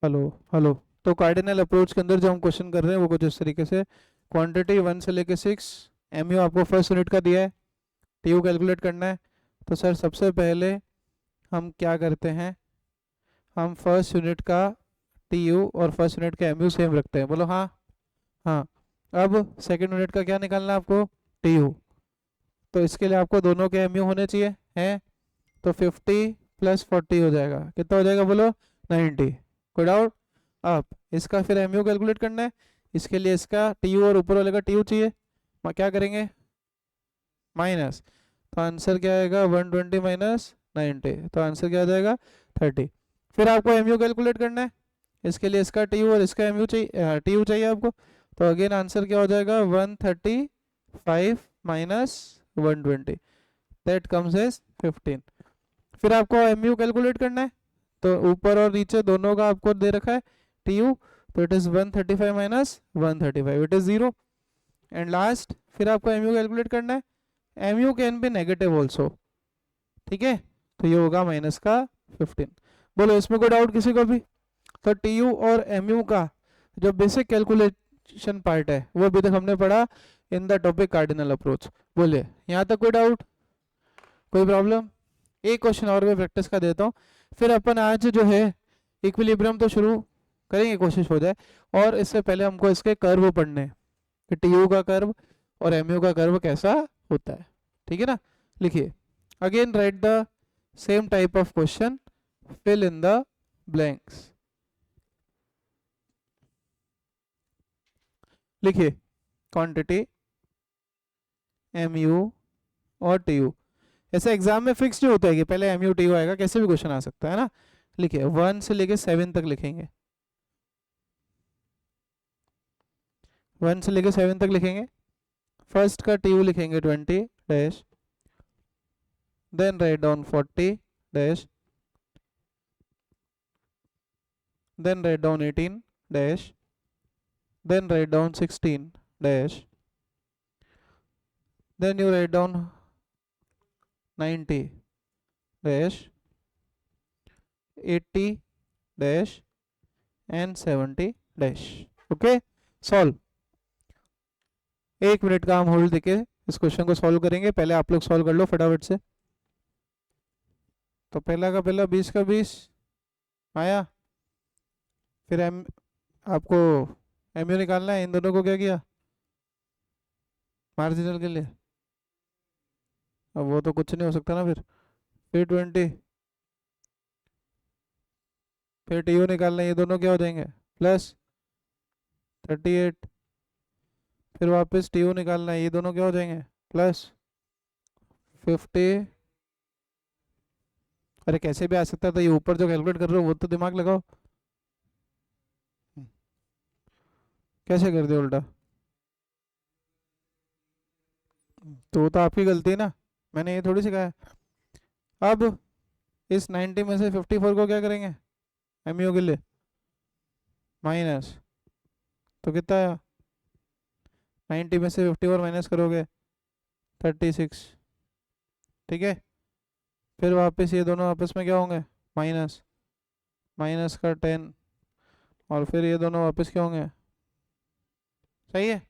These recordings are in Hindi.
Hello hello. तो कार्डिनल अप्रोच के अंदर जो हम क्वेश्चन कर रहे हैं वो कुछ इस तरीके से, क्वांटिटी 1 से लेके 6, एमयू आपको फर्स्ट यूनिट का दिया है, टीयू कैलकुलेट करना है। तो सर सबसे पहले हम क्या करते हैं, हम फर्स्ट यूनिट का टीयू और फर्स्ट यूनिट का एमयू सेम रखते हैं। बोलो हाँ। हाँ। अब सेकंड यूनिट का क्या निकालना है आपको, टीयू। तो इसके लिए आपको दोनों के एमयू होने चाहिए हैं। तो 50 + 40 हो जाएगा, कितना हो जाएगा बोलो, 90। कोई डाउट? अब इसका फिर एमयू कैलकुलेट करना है। इसके लिए इसका टीयू और ऊपर वाले का टीयू चाहिए। क्या करेंगे, माइनस। तो आंसर क्या आएगा, 120 माइनस 90, तो आंसर क्या आ जाएगा, 30। फिर आपको एमयू कैलकुलेट करना है। इसके लिए इसका टीयू और इसका एमयू चाहिए, टीयू चाहिए आपको। तो अगेन आंसर क्या हो जाएगा, 135 माइनस 120, दैट कम्स एज 15। फिर आपको एमयू कैलकुलेट करना है। तो ऊपर और नीचे दोनों का आपको दे रखा है टीयू। तो it is 135 minus 135, it is 0। And last फिर आपको एमयू कैलकुलेट करना है। MU can be negative also, ठीक है। तो ये होगा माइनस का 15। बोलो इसमें कोई डाउट किसी को भी? तो टीयू और एमयू का जो बेसिक कैलकुलेशन पार्ट है वो अभी तक हमने पढ़ा in the topic cardinal approach. बोलिए यहाँ तक कोई डाउट, कोई प्रॉब्लम? एक क्वेश्चन और मैं प्रैक्टिस का देता हूँ, फिर अपन आज जो है इक्विलिब्रियम तो शुरू करेंगे, कोशिश हो जाए। और इससे पहले हमको इसके कर्व पढ़ने हैं कि टीयू का कर्व और एमयू का कर्व कैसा होता है, ठीक है ना। लिखिए, again write the same type of question, fill in the blanks. लिखिए, क्वांटिटी, एमयू और टीयू। ऐसे एग्जाम में फिक्स नहीं होता है कि पहले एमयू टीयू आएगा, कैसे भी क्वेश्चन आ सकता है ना। लिखिए 1 से लेके 7 तक लिखेंगे, 1 से लेके 7 तक लिखेंगे। फर्स्ट का टीयू लिखेंगे 20 dash, then write down 40 dash, then write down 18 dash, then write down 16 dash, then you write down 90 dash, 80 dash and 70 dash। Okay, solve. 1 minute का हम होल्ड देके इस क्वेश्चन को सॉल्व करेंगे। पहले आप लोग सॉल्व कर लो फटाफट से। तो पहला का पहला, 20 का 20 आया। फिर आपको एमयू निकालना है। इन दोनों को क्या किया, मार्जिनल के लिए। अब वो तो कुछ नहीं हो सकता ना। फिर 20, फिर टीयू निकालना है। ये दोनों क्या हो जाएंगे, प्लस 38। फिर वापस टीयू निकालना है। ये दोनों क्या हो जाएंगे, प्लस 50। अरे कैसे भी आ सकता था, ये ऊपर जो कैलकुलेट कर रहे हो वो तो दिमाग लगाओ। कैसे कर दिया उल्टा, तो वो तो आपकी गलती है ना, मैंने ये थोड़ी सिखाया। अब इस 90 में से 54 को क्या करेंगे, एमयू के लिए माइनस। तो कितना आया, 90 में से 54 माइनस करोगे 36, ठीक है। फिर वापस ये दोनों आपस में क्या होंगे, माइनस, माइनस का 10। और फिर ये दोनों वापस क्या होंगे, सही है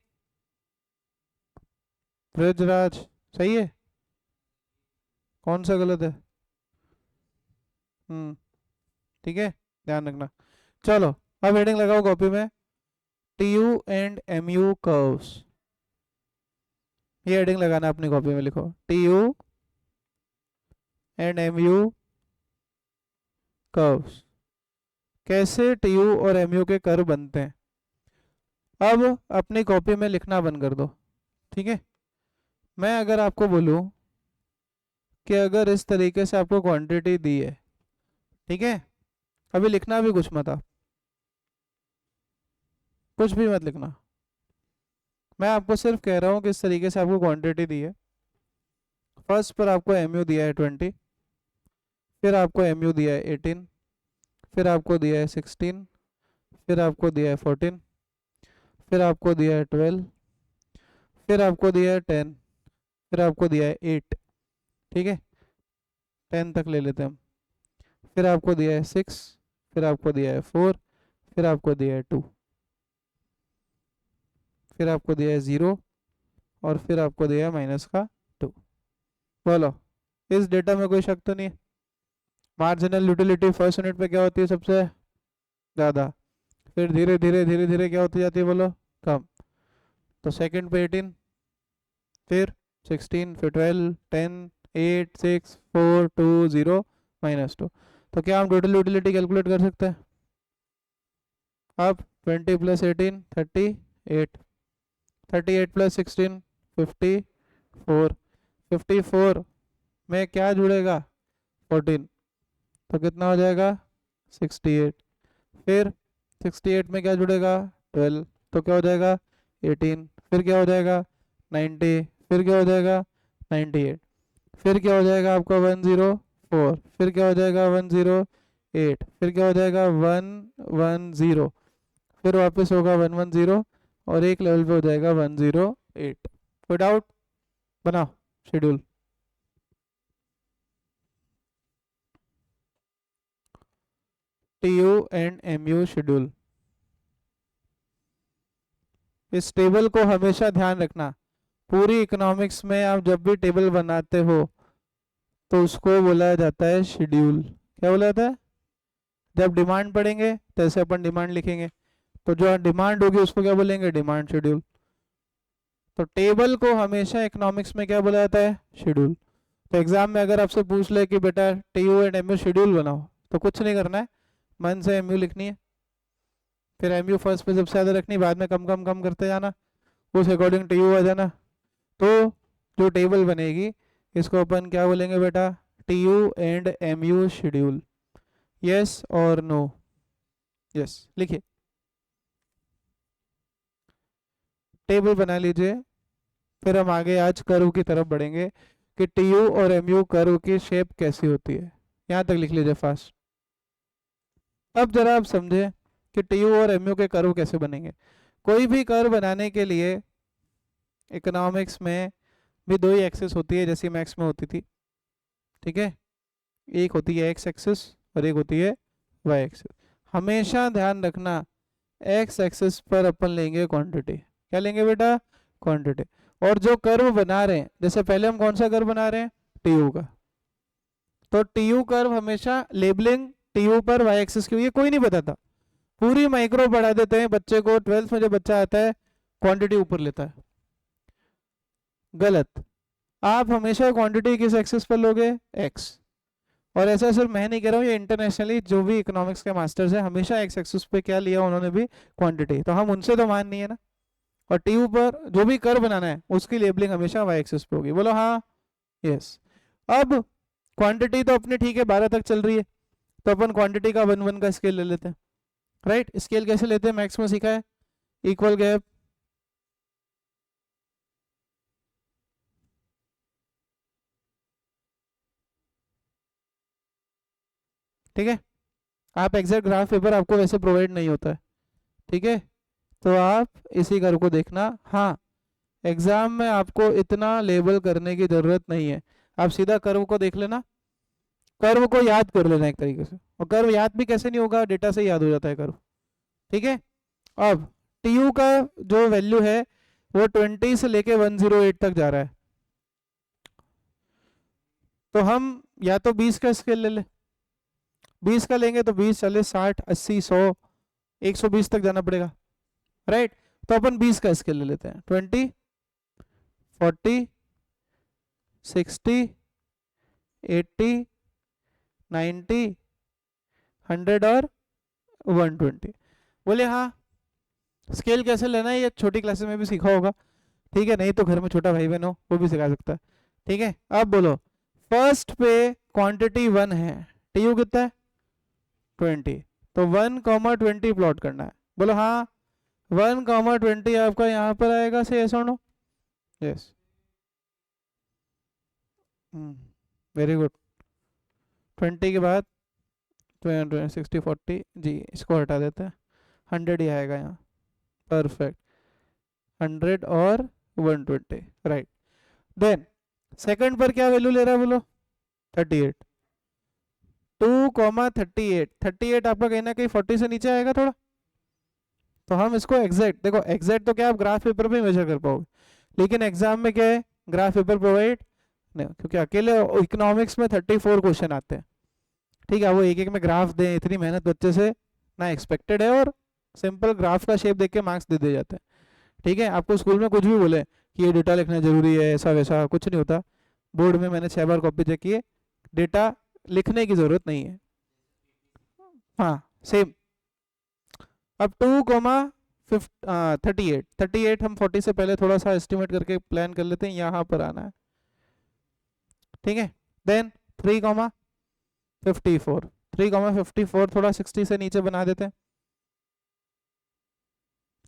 ब्रजराज, सही है। कौन सा गलत है, ठीक है, ध्यान रखना। चलो अब हेडिंग लगाओ कॉपी में, T U and M U curves. ये हेडिंग लगाना अपनी कॉपी में, लिखो T U and M U curves. कैसे टी यू और एम यू के कर्व बनते हैं, अब अपनी कॉपी में लिखना बंद कर दो, ठीक है। मैं अगर आपको बोलूं कि अगर इस तरीके से आपको क्वांटिटी दी है, ठीक है, अभी लिखना भी कुछ मत, आप कुछ भी मत लिखना। मैं आपको सिर्फ कह रहा हूँ कि इस तरीके से आपको क्वांटिटी दी है। फर्स्ट पर आपको एम यू दिया है 20, फिर आपको एम यू दिया है 18, फिर आपको दिया है 16, फिर आपको दिया है 14, फिर आपको दिया है 12, फिर आपको दिया है 10, फिर आपको दिया है 8, ठीक है, 10 तक ले लेते हैं हम। फिर आपको दिया है 6, फिर आपको दिया है 4, फिर आपको दिया है 2, फिर आपको दिया है 0, और फिर आपको दिया है माइनस का 2। बोलो इस डेटा में कोई शक तो नहीं है? मार्जिनल यूटिलिटी फर्स्ट यूनिट पे क्या होती है सबसे ज़्यादा, फिर धीरे धीरे धीरे धीरे क्या होती जाती है बोलो, कम। तो सेकंड पे 18, फिर 16, फिर 12, 10, 8, 6, 4, 2, 0, -2। तो क्या हम टोटल यूटिलिटी कैलकुलेट कर सकते हैं? अब 20 + 18 38, 38 + 16 54, 54 में क्या जुड़ेगा 14, तो कितना हो जाएगा 68। फिर 68 में क्या जुड़ेगा 12, तो क्या हो जाएगा 18, फिर क्या हो जाएगा 90, फिर क्या हो जाएगा 98, फिर क्या हो जाएगा आपका 104, फिर क्या हो जाएगा 108, फिर क्या हो जाएगा 110, फिर वापस होगा 110, और एक लेवल पे हो जाएगा 108। कोई डाउट? बनाओ schedule. TU and MU schedule. इस टेबल को हमेशा ध्यान रखना, पूरी इकोनॉमिक्स में आप जब भी टेबल बनाते हो तो उसको बोला जाता है शेड्यूल। क्या बोला जाता है? जब डिमांड पढ़ेंगे तैसे अपन डिमांड लिखेंगे, तो जो डिमांड होगी उसको क्या बोलेंगे, डिमांड शेड्यूल। तो टेबल को हमेशा इकोनॉमिक्स में क्या बोला जाता है, शेड्यूल। तो एग्जाम में अगर आपसे पूछ ले कि बेटा TU एंड MU शेड्यूल बनाओ, तो कुछ नहीं करना है, मन से MU लिखनी है, फिर MU फर्स्ट पे सबसे ज़्यादा रखनी, बाद में कम कम कम करते जाना, उस अकॉर्डिंग TU आ जाना। तो जो टेबल बनेगी इसको अपन क्या बोलेंगे बेटा, TU and MU schedule. Yes और नो? यस लिखिए, टेबल बना लीजिए। फिर हम आगे आज कर्व की तरफ बढ़ेंगे कि TU और MU कर्व की शेप कैसी होती है। यहाँ तक लिख लीजिए फास्ट। अब जरा आप समझे कि TU और MU के कर्व कैसे बनेंगे। कोई भी कर्व बनाने के लिए इकोनॉमिक्स में भी दो ही एक्सिस होती है, जैसी मैथ्स में होती थी, ठीक है? एक होती है एक्स एक्सिस और एक होती है वाई एक्सिस। हमेशा ध्यान रखना, एक्स एक्सिस पर अपन लेंगे क्वांटिटी। क्या लेंगे बेटा? क्वांटिटी। और जो कर्व बना रहे हैं, जैसे पहले हम कौन सा कर्व बना रहे हैं, TU का, तो TU कर्व हमेशा लेबलिंग TU पर वाई एक्सिस की हुई है, कोई नहीं बताता, पूरी माइक्रो बढ़ा देते हैं बच्चे को। 12th में जब बच्चा आता है क्वांटिटी ऊपर लेता है, गलत। आप हमेशा क्वांटिटी किस एक्सिस पर लोगे, एक्स। और ऐसा सिर्फ मैं नहीं कह रहा हूँ, ये इंटरनेशनली जो भी इकोनॉमिक्स के मास्टर्स हैं हमेशा एक्स एक्सिस पे क्या लिया उन्होंने भी, क्वांटिटी। तो हम उनसे तो मान नहीं है ना। और TU पर जो भी कर्व बनाना है उसकी लेबलिंग हमेशा वाई एक्सिस पे होगी। बोलो हाँ, यस। अब क्वांटिटी तो अपनी ठीक है 12 तक चल रही है, तो अपन क्वांटिटी का 1:1 का स्केल ले लेते हैं, राइट? स्केल कैसे लेते हैं, मैक्स में सीखा है, इक्वल गैप, ठीक है? आप एग्जैक्ट ग्राफ पेपर आपको वैसे प्रोवाइड नहीं होता है, ठीक है? तो आप इसी कर्व को देखना। हाँ, एग्जाम में आपको इतना लेबल करने की जरूरत नहीं है, आप सीधा कर्व को देख लेना, कर्व को याद कर लेना एक तरीके से। और कर्व याद भी कैसे नहीं होगा, डेटा से याद हो जाता है कर्व, ठीक है? अब TU का जो वैल्यू है वो 20 से लेके 108 तक जा रहा है, तो हम या तो 20 का स्केल ले ले, 20 का लेंगे तो 20, 40, 60, 80, 100, 120 तक जाना पड़ेगा, राइट? तो अपन 20 का स्केल ले लेते हैं, 20, 40, 60, 80, 90, 100 और 120। बोले हाँ, स्केल कैसे लेना है ये छोटी क्लासेस में भी सीखा होगा, ठीक है? नहीं तो घर में छोटा भाई बहन हो वो भी सिखा सकता है, ठीक है? अब बोलो, फर्स्ट पे क्वांटिटी 1 है, TU कितना है 20, तो 1,20 प्लॉट करना है। बोलो हाँ, 1,20 आपका यहाँ पर आएगा, से यस और नो? Yes, very good. 20 के बाद 60, 40 जी, इसको हटा देते हैं, 100 ही आएगा यहाँ, परफेक्ट, 100 और 120, राइट? देन सेकंड पर क्या वैल्यू ले रहा है बोलो, 38, 2,38, 38 आपका कहीं ना कहीं 40 से नीचे आएगा थोड़ा, तो हम इसको एग्जैक्ट, देखो एग्जैक्ट तो क्या आप ग्राफ पेपर पे मेजर कर पाओगे, लेकिन एग्जाम में क्या है, ग्राफ पेपर प्रोवाइड नहीं, क्योंकि अकेले इकोनॉमिक्स में 34 क्वेश्चन आते हैं, ठीक है, वो एक एक में ग्राफ दें, इतनी मेहनत बच्चे से ना एक्सपेक्टेड है, और सिंपल ग्राफ का शेप देख के मार्क्स दे दिए जाते हैं, ठीक है। आपको स्कूल में कुछ भी बोले कि ये डेटा लिखना जरूरी है, ऐसा वैसा कुछ नहीं होता, बोर्ड में मैंने 6 बार कॉपी चेक की है, डेटा लिखने की जरूरत नहीं है। हाँ सेम। अब 2,38 हम 40 से पहले थोड़ा सा एस्टिमेट करके प्लान कर लेते हैं, यहाँ पर आना है, ठीक है। देन 3,54 3,54 थोड़ा 60 से नीचे बना देते हैं,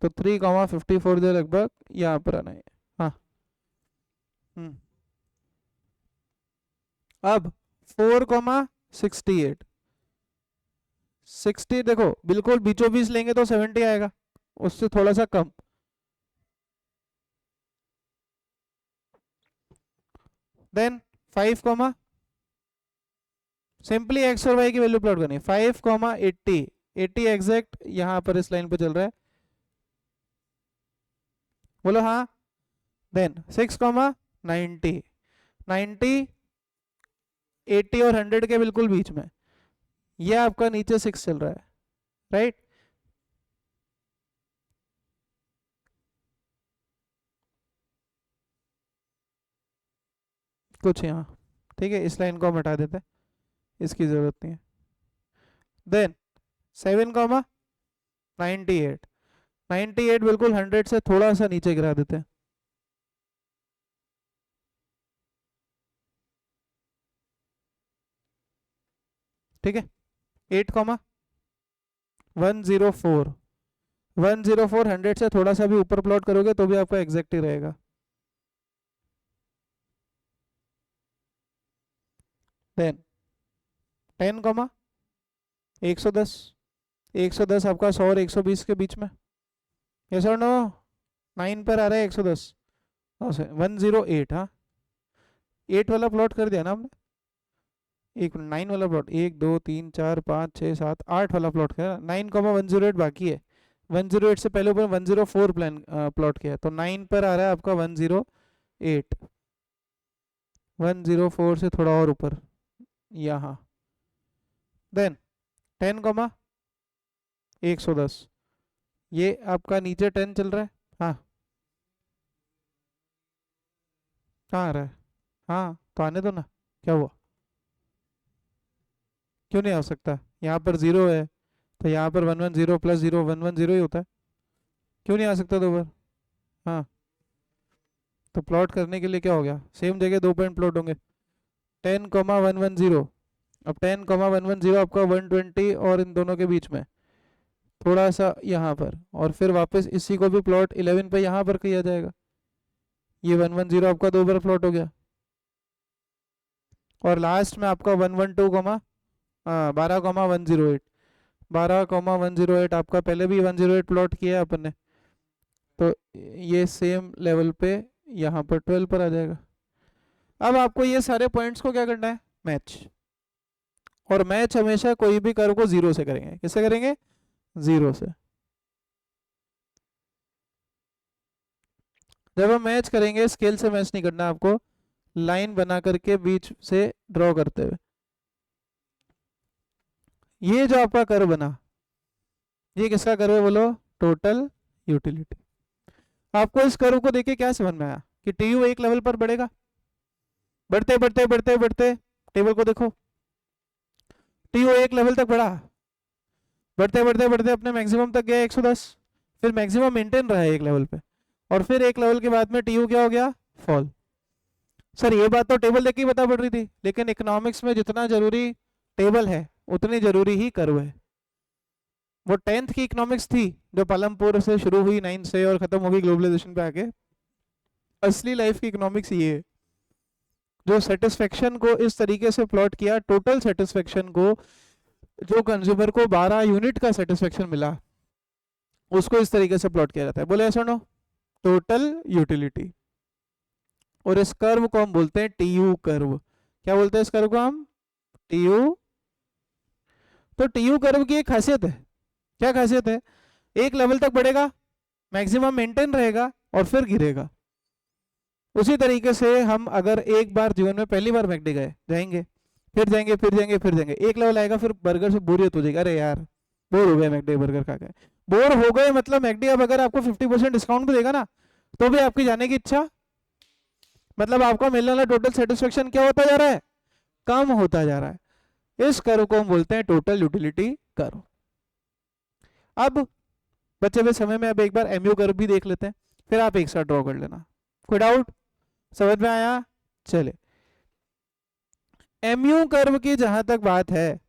तो 3,54 जो लगभग यहाँ पर आना है। हाँ अब 4,68 60 देखो बिल्कुल बीचों बीच लेंगे तो 70 आएगा, उससे थोड़ा सा कम। देन 5, सिंपली एक्स और वाई की वैल्यू प्लॉट करनी है, 5,80 80 एग्जैक्ट यहाँ पर इस लाइन पे चल रहा है, बोलो हाँ। देन 6,90 90 80 और 100 के बिल्कुल बीच में, ये आपका नीचे 6 चल रहा है, राइट। कुछ यहाँ, ठीक है, इस लाइन को हम हटा देते हैं, इसकी जरूरत नहीं है। देन 7,98 98 बिल्कुल 100 से थोड़ा सा नीचे गिरा देते हैं, ठीक है। 8,104 104 100 से थोड़ा सा भी ऊपर प्लॉट करोगे तो भी आपका एग्जैक्ट ही रहेगा। देन 10,110 110 आपका 100 और 120 के बीच में, यस और नो, 9 पर आ रहा है 110 108, हाँ 8 वाला प्लॉट कर दिया ना हमने, 9 वाला प्लॉट, 1 2 3 4 5 6 7 8 वाला प्लॉट किया, 9,108 बाकी है, 108 से पहले ऊपर 104 प्लान प्लॉट किया है, तो 9 पर आ रहा है आपका 108 104 से थोड़ा और ऊपर यहाँ। देन 10,110 ये आपका नीचे 10 चल रहा है, हाँ कहाँ आ रहा है, हाँ तो आने दो ना, क्या हुआ, क्यों नहीं आ सकता, यहाँ पर 0 है, तो यहाँ पर 110 प्लस 0 110 ही होता है, क्यों नहीं आ सकता दो बार। हाँ तो प्लॉट करने के लिए क्या हो गया, सेम जगह 2 पॉइंट प्लॉट होंगे, 10,110, अब 10,110 आपका 120 और इन दोनों के बीच में थोड़ा सा यहाँ पर, और फिर वापस इसी को भी प्लॉट 11 पे यहाँ पर किया जाएगा, ये 110 आपका 2 बार प्लॉट हो गया, और लास्ट में आपका 112, 12,108 12,108 आपका पहले भी 108 प्लॉट किया है अपन ने, तो ये सेम लेवल पे यहाँ पर 12 पर आ जाएगा। अब आपको ये सारे पॉइंट्स को क्या करना है, मैच, और मैच हमेशा कोई भी कर्व को 0 से करेंगे, किससे करेंगे, 0 से। जब हम मैच करेंगे, स्केल से मैच नहीं करना आपको, लाइन बना करके बीच से ड्रॉ करते हुए, ये जो आपका कर्व बना, ये किसका कर्व है बोलो, टोटल यूटिलिटी। आपको इस कर्व को देखे क्या समझ में आया कि टीयू एक लेवल पर बढ़ेगा, बढ़ते बढ़ते बढ़ते बढ़ते टेबल को देखो, टीयू एक लेवल तक बढ़ा, बढ़ते बढ़ते बढ़ते अपने मैक्सिमम तक गया 110, फिर मैक्सिमम मेंटेन रहा है एक लेवल पे, और फिर एक लेवल के बाद में टीयू क्या हो गया, फॉल। सर ये बात तो टेबल देख के ही बता पड़ रही थी, लेकिन इकोनॉमिक्स में जितना जरूरी टेबल है उतनी जरूरी ही कर्व है। वो 10th की इकोनॉमिक्स थी जो पालमपुर से शुरू हुई 9 से और खत्म हो गई ग्लोबलाइजेशन पे आके, असली लाइफ की इकोनॉमिक्स ये है, जो सेटिस्फेक्शन को इस तरीके से प्लॉट किया, टोटल सेटिस्फेक्शन को, जो कंज्यूमर को 12 यूनिट का सेटिस्फेक्शन मिला, उसको इस तरीके से प्लॉट किया जाता है, बोले ऐसा नो, टोटल यूटिलिटी। और इस कर्व को हम बोलते हैं टीयू कर्व, क्या बोलते हैं इस कर्व को हम, टीयू। तो टीयू कर्व की एक खासियत है, क्या खासियत है, एक लेवल तक बढ़ेगा, मैक्सिमम मेंटेन रहेगा और फिर गिरेगा। उसी तरीके से हम अगर एक बार जीवन में पहली बार मैकडी गए, जाएंगे, फिर जाएंगे, फिर जाएंगे, फिर जाएंगे, एक लेवल आएगा, फिर बर्गर से बोरियत हो जाएगी, अरे यार बोर हो गए मैकडी बर्गर खा के। बोर हो गए मतलब मैकडी अब अगर आपको 50% डिस्काउंट भी देगा ना, तो भी आपकी जाने की इच्छा, मतलब आपको मिलने वाला टोटल सेटिस्फेक्शन क्या होता जा रहा है, कम होता जा रहा है। इस कर्व को हम बोलते हैं टोटल यूटिलिटी कर्व। अब बचे हुए समय में अब एक बार एमयू कर्व भी देख लेते हैं, फिर आप एक साथ ड्रॉ कर लेना। कोई डाउट, समझ में आया? चले, एमयू कर्व की जहां तक बात है,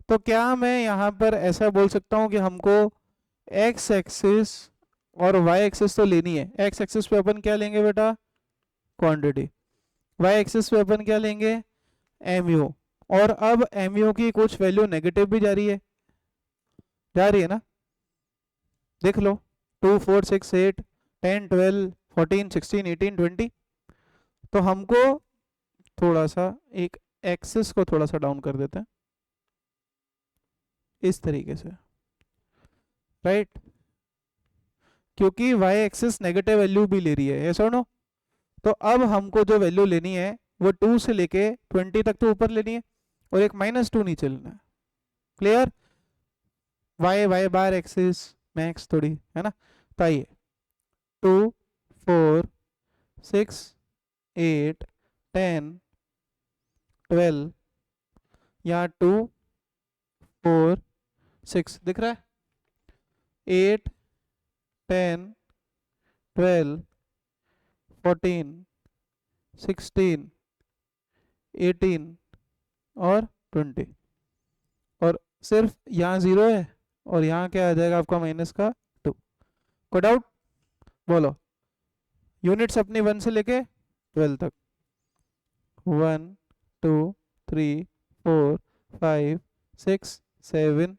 तो क्या मैं यहां पर ऐसा बोल सकता हूं कि हमको एक्स एक्सिस और वाई एक्सिस तो लेनी है। एक्स एक्सिस पे अपन क्या लेंगे बेटा, क्वांटिटी, वाई एक्सिस पे अपन क्या लेंगे, एमयू। और अब एमयू की कुछ वैल्यू नेगेटिव भी जा रही है ना, देख लो, 2 4 6 8 10 12 14 16 18 20। तो हमको थोड़ा सा एक एक्सिस को थोड़ा सा डाउन कर देते हैं इस तरीके से, राइट, क्योंकि वाई एक्सिस नेगेटिव वैल्यू भी ले रही है, ऐसा नो। तो अब हमको जो वैल्यू लेनी है वो 2 से लेके 20 तक तो ऊपर लेनी है और एक -2 नीचे लेना है। क्लियर? वाई बार एक्सिस मैक्स थोड़ी है ना, तो आइए 2 4 6 8 10 12, यहाँ 2 4 6 दिख रहा है, 8 10 12 14 16 18 और 20, और सिर्फ यहाँ 0 है और यहाँ क्या आ जाएगा आपका -2। कोई डाउट? बोलो, यूनिट्स अपनी 1 से लेके 12 तक, 1 2 3 4 5 6 7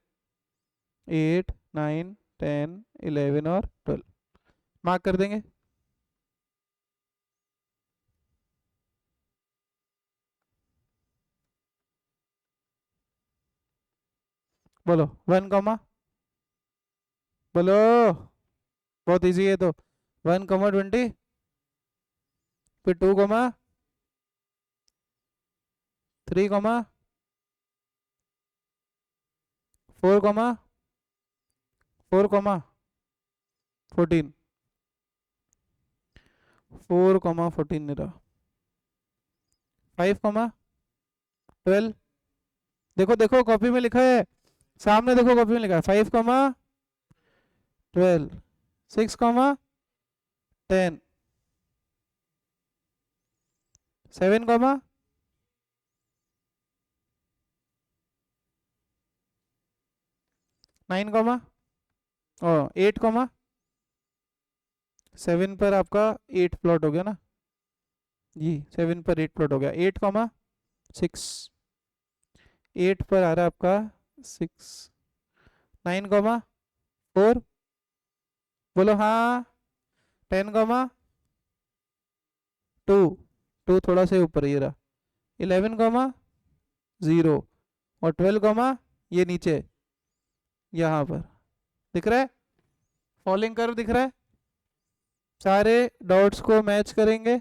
8 9 10 11 और 12 मार्क कर देंगे। बोलो 1 कॉमा, बोलो, बहुत इजी है तो 1 कॉमा 20, फिर 2 comma 3 comma 4 comma 4 comma 14, 4 comma 14 नहीं रहा, 5 कॉमा 12, देखो देखो कॉपी में लिखा है, सामने देखो कॉपी में लिखा है 5 कॉमा 12, 6 कॉमा 10, 7 कॉमा 9 कॉमा और 8 कॉमा 7 पर आपका 8 प्लॉट हो गया ना जी, 7 पर 8 प्लॉट हो गया, 8 कॉमा 6, 8 पर आ रहा है आपका 6, 9 कॉमा 4, बोलो हाँ, 10 कॉमा 2, 2 थोड़ा सा ऊपर ये रहा, 11 कॉमा 0 और 12 कॉमा ये नीचे यहाँ पर दिख रहा है, फॉलिंग कर्व दिख रहा है, सारे डॉट्स को मैच करेंगे,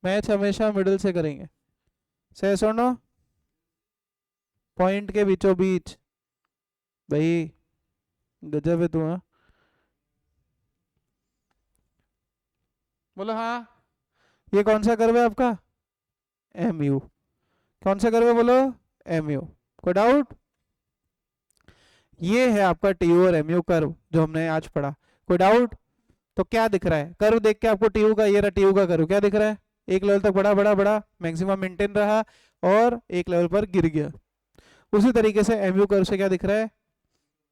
मैच हमेशा मिडिल से करेंगे, सही सुनो, पॉइंट के बीचों बीच, भाई गजब है तू, हाँ बोलो हाँ, ये कौन सा कर्व है आपका, एमयू, कौन सा कर्व है बोलो, एमयू, कोई डाउट? ये है आपका टीयू और एमयू कर्व जो हमने आज पढ़ा, कोई डाउट? तो क्या दिख रहा है कर्व देख के आपको, टीयू का, ये रहा टीयू का कर्व, क्या दिख रहा है, एक लेवल तक बड़ा बड़ा बड़ा, मैक्सिमम मेंटेन रहा और एक लेवल पर गिर गया। उसी तरीके से एमयू कर्व से क्या दिख रहा है,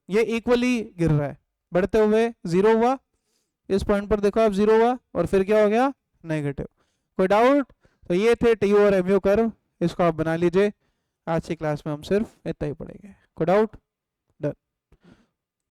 ये इक्वली गिर रहा है, बढ़ते हुए 0 हुआ, इस पॉइंट पर देखो आप 0 हुआ और फिर क्या हो गया, नेगेटिव। कोई डाउट? तो ये थे टीयू और एमयू कर्व, इसको आप बना लीजिए। आज की क्लास में हम सिर्फ इतना ही पढ़ेंगे। कोई डाउट?